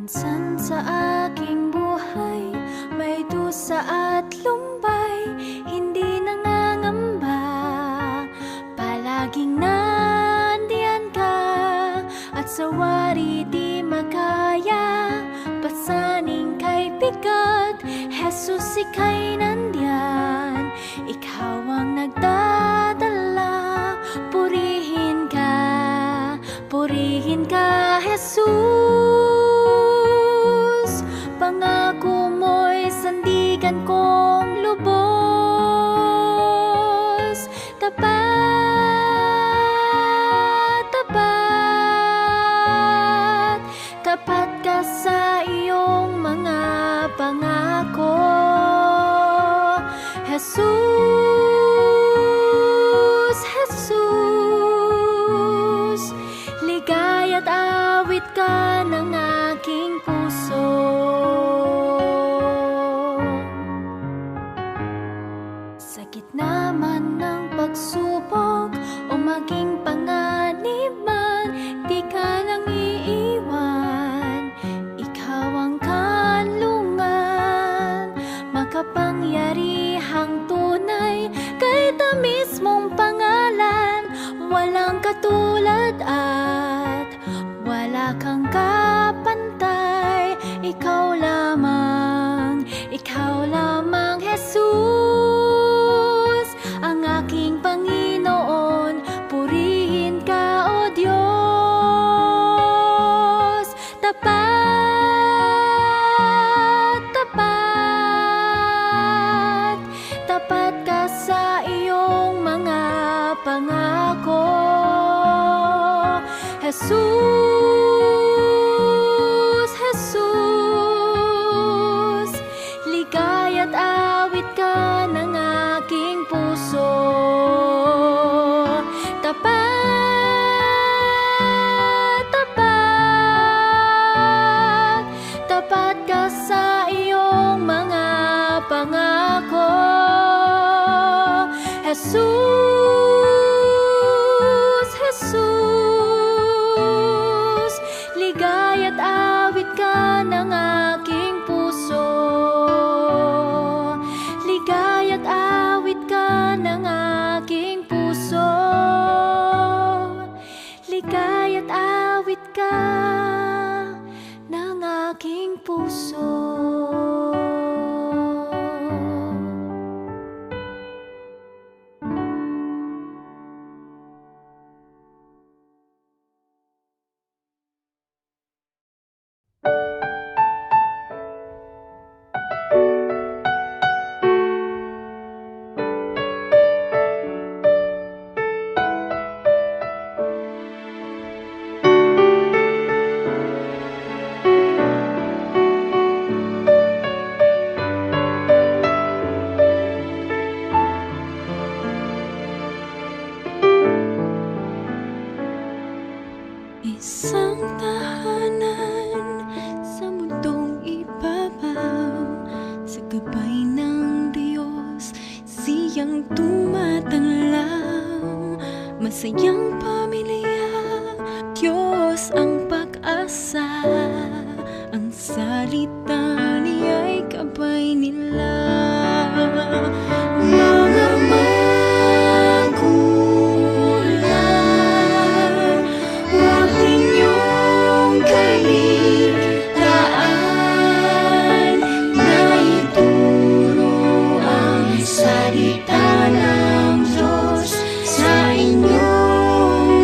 Minsan sa aking buhay may dusa at lumbay, hindi nangangamba. Palaging nandiyan ka at sa wari di makaya. Pasaning kay bigat, Jesus ika'y nandiyan. Ikaw ang nagdadala, purihin ka, Jesus. Pangako mo'y sandigan kong lubos. Tapat ka sa iyong mga pangako, Jesus. Ligaya't awit ka ng aking puso. Sa gitna man ng pagsubok o maging panganib man, di ka lang iiwan. Ikaw ang kanlungan, makapangyarihang tunay, kay tamis mong pangalan. Walang katulad at wala kang kapantay. Ikaw lamang, Jesus, ang aking Panginoon. Purihin ka, O Diyos. Tapat ka sa iyong mga pangako, Jesus. Ligaya't awit ka ng aking puso. Tapat ka sa iyong mga pangako, Jesus. Ligaya't awit ka ng aking puso. Ligaya't awit ka ng aking puso. Ligaya't awit ka ng aking puso. Isang tahanan sa mundong ibabaw, sa gabay ng Diyos siyang tumatanglaw. Masayang pamilya, Diyos ang pag-asa, ang salita niya'y gabay nila. Mga magulang, huwag ninyong kaligtaan na ituro ang salita ng Diyos sa inyong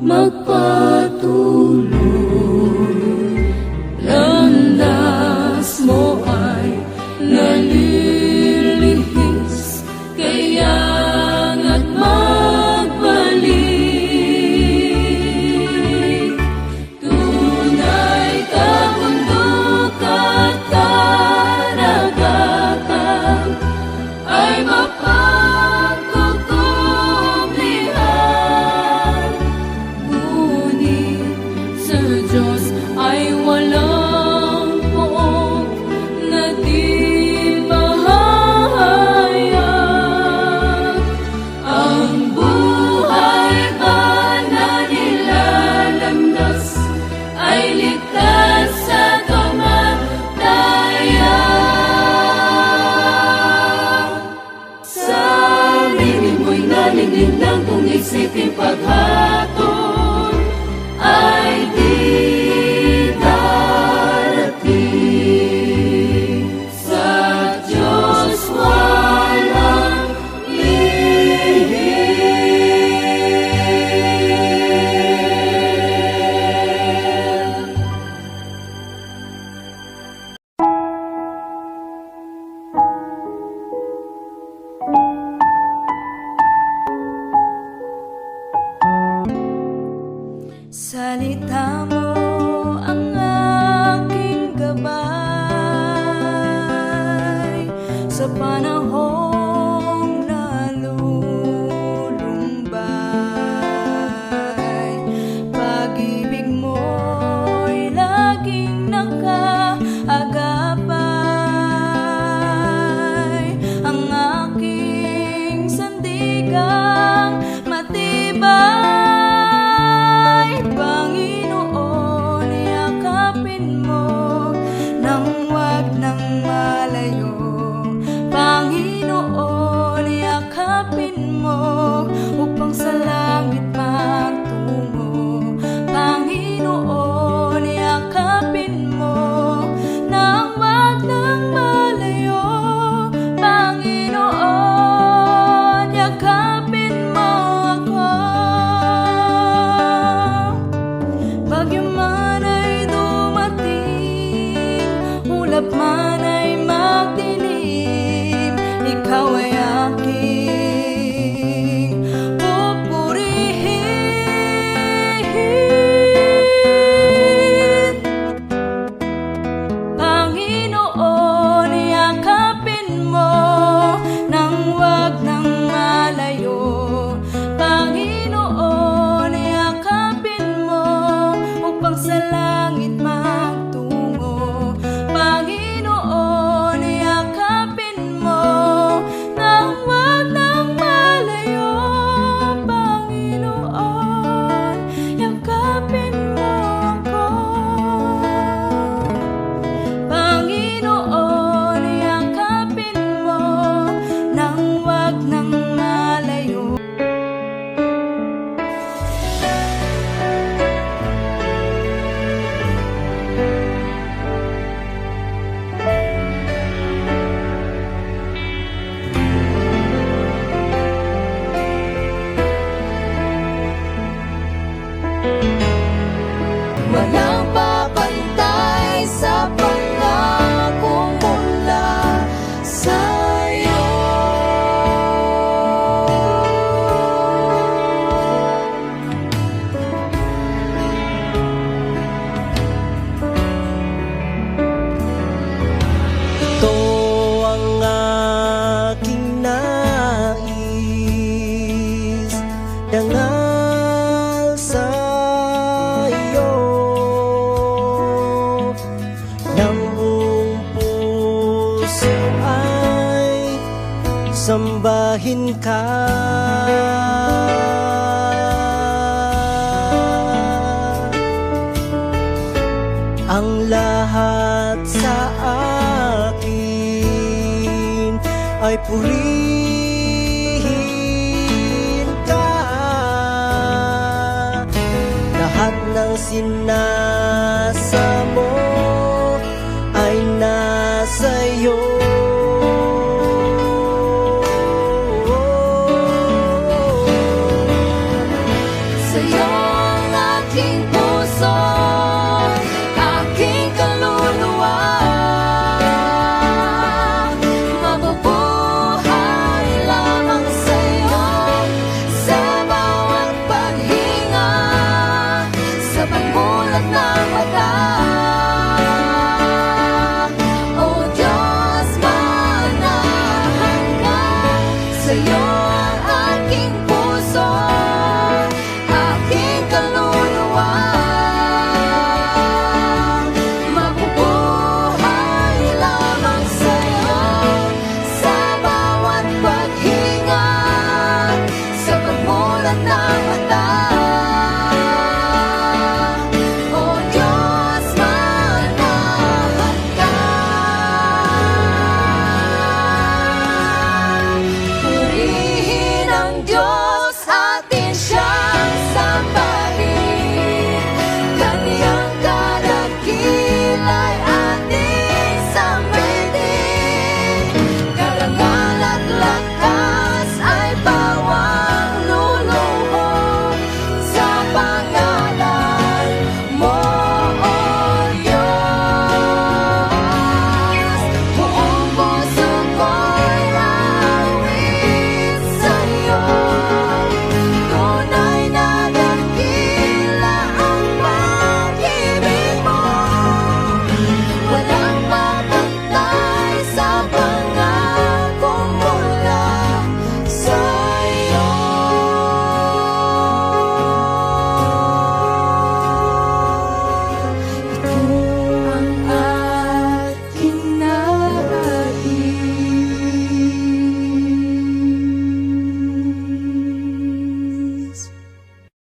magpatuloy. Landas mo ay nalilihis, kaya nga't magbalik. Tunay kabundok at karagatan ay mapagkukublihan. Ngunit sa Diyos ay walang poong na di mahahayag. Ang buhay ba na nilalandas ay ligtas sa kamatayan. Sarili mo'y nalingin lang kung isipin paghatol ay di darating. Sa Diyos walang lihim. Salita mo ang aking gabay sa panahong nalulumbay. Pag-ibig mo'y laging nakaagapay. Ang aking sandigang matibay. Panginoon, yakapin mo nang wag nang malayo. Panginoon, yakapin mo upang sa langit magtungo. Panginoon, yakapin mo nang wag nang malayo. Panginoon, yakapin mo ako. Bagyo man ay dumating, ulap man ay magdilim, ikaw ay aking pupurihin. Panginoon, yakapin mo nang wag nang malayo. Panginoon, yakapin mo upang sa langit magtungo. Panginoon, yakapin mo nang wag nang malayo. Panginoon, yakapin mo ako. Panginoon, yakapin mo nang wag nang malayo. Walang papantay sa pangako mula sa'yo. Ito ang aking nais, dangal sa iyo. Ng buong puso ay sambahin ka. Ang lahat sa akin ay purihin ka. Lahat ng sinabi